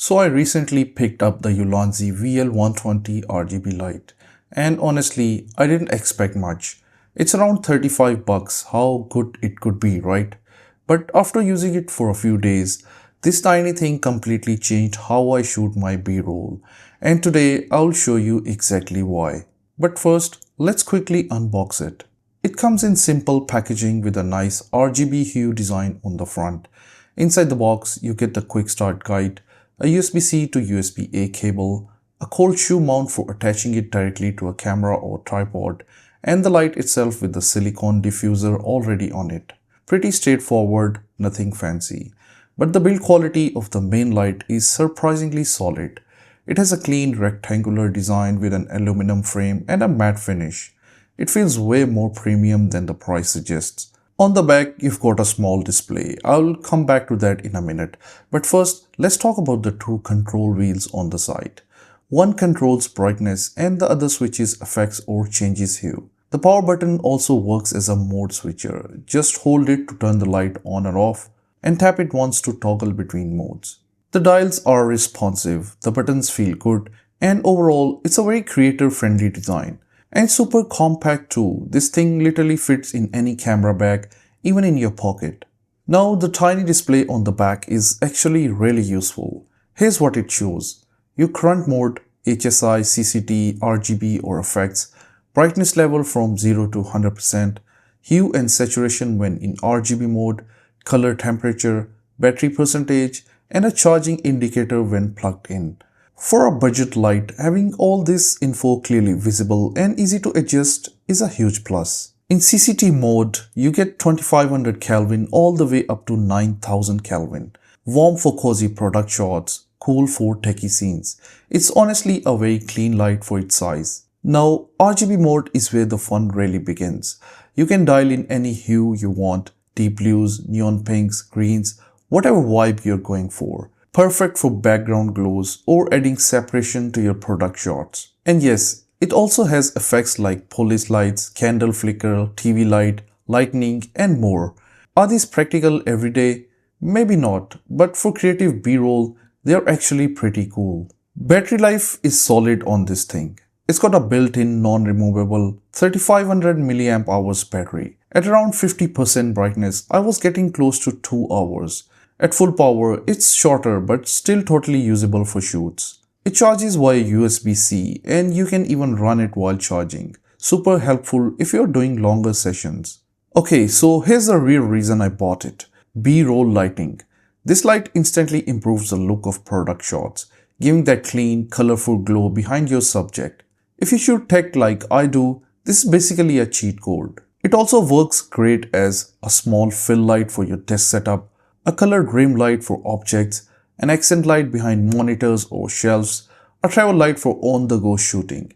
So I recently picked up the Ulanzi VL120 RGB light, and honestly, I didn't expect much. It's around 35 bucks, how good it could be, right? But after using it for a few days, this tiny thing completely changed how I shoot my B-roll. And today I'll show you exactly why. But first, let's quickly unbox it. It comes in simple packaging with a nice RGB hue design on the front. Inside the box, you get the quick start guide, a USB-C to USB-A cable, a cold shoe mount for attaching it directly to a camera or tripod, and the light itself with the silicone diffuser already on it. Pretty straightforward, nothing fancy. But the build quality of the main light is surprisingly solid. It has a clean rectangular design with an aluminum frame and a matte finish. It feels way more premium than the price suggests. On the back, you've got a small display. I'll come back to that in a minute. But first, let's talk about the two control wheels on the side. One controls brightness and the other switches effects or changes hue. The power button also works as a mode switcher. Just hold it to turn the light on or off and tap it once to toggle between modes. The dials are responsive, the buttons feel good, and overall, it's a very creator-friendly design. And super compact too. This thing literally fits in any camera bag, even in your pocket. Now the tiny display on the back is actually really useful. Here's what it shows. Your current mode, HSI, CCT, RGB or effects, brightness level from 0 to 100%, hue and saturation when in RGB mode, color temperature, battery percentage, and a charging indicator when plugged in. For a budget light, having all this info clearly visible and easy to adjust is a huge plus. In CCT mode, you get 2500 Kelvin all the way up to 9000 Kelvin. Warm for cozy product shots, cool for techie scenes. It's honestly a very clean light for its size. Now, RGB mode is where the fun really begins. You can dial in any hue you want, deep blues, neon pinks, greens, whatever vibe you're going for. Perfect for background glows or adding separation to your product shots. And yes, it also has effects like police lights, candle flicker, TV light, lightning, and more. Are these practical every day? Maybe not, but for creative B-roll, they are actually pretty cool. Battery life is solid on this thing. It's got a built-in non-removable 3500 mAh battery. At around 50% brightness, I was getting close to 2 hours. At full power, it's shorter but still totally usable for shoots. It charges via USB-C and you can even run it while charging. Super helpful if you're doing longer sessions. Okay, so here's the real reason I bought it. B-roll lighting. This light instantly improves the look of product shots, giving that clean, colorful glow behind your subject. If you shoot tech like I do, this is basically a cheat code. It also works great as a small fill light for your test setup, a colored rim light for objects, an accent light behind monitors or shelves, a travel light for on-the-go shooting.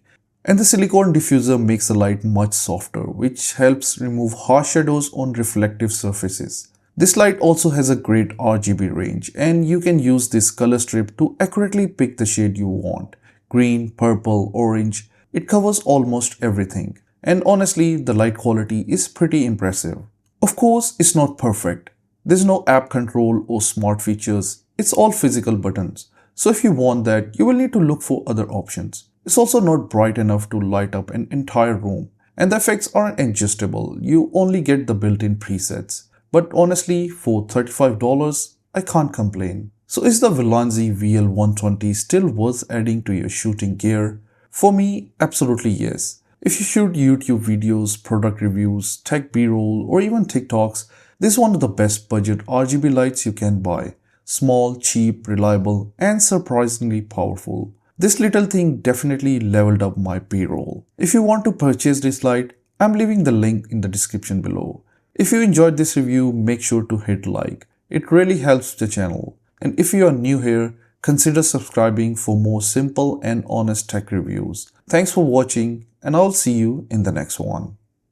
And the silicone diffuser makes the light much softer, which helps remove harsh shadows on reflective surfaces. This light also has a great RGB range, and you can use this color strip to accurately pick the shade you want. Green, purple, orange, it covers almost everything. And honestly, the light quality is pretty impressive. Of course, it's not perfect. There's no app control or smart features, it's all physical buttons. So if you want that, you will need to look for other options. It's also not bright enough to light up an entire room. And the effects aren't adjustable, you only get the built-in presets. But honestly, for $35, I can't complain. So is the Ulanzi VL120 still worth adding to your shooting gear? For me, absolutely yes. If you shoot YouTube videos, product reviews, tech B-roll, or even TikToks, this is one of the best budget RGB lights you can buy. Small, cheap, reliable, and surprisingly powerful. This little thing definitely leveled up my B-roll. If you want to purchase this light, I'm leaving the link in the description below. If you enjoyed this review, make sure to hit like. It really helps the channel. And if you are new here, consider subscribing for more simple and honest tech reviews. Thanks for watching, and I'll see you in the next one.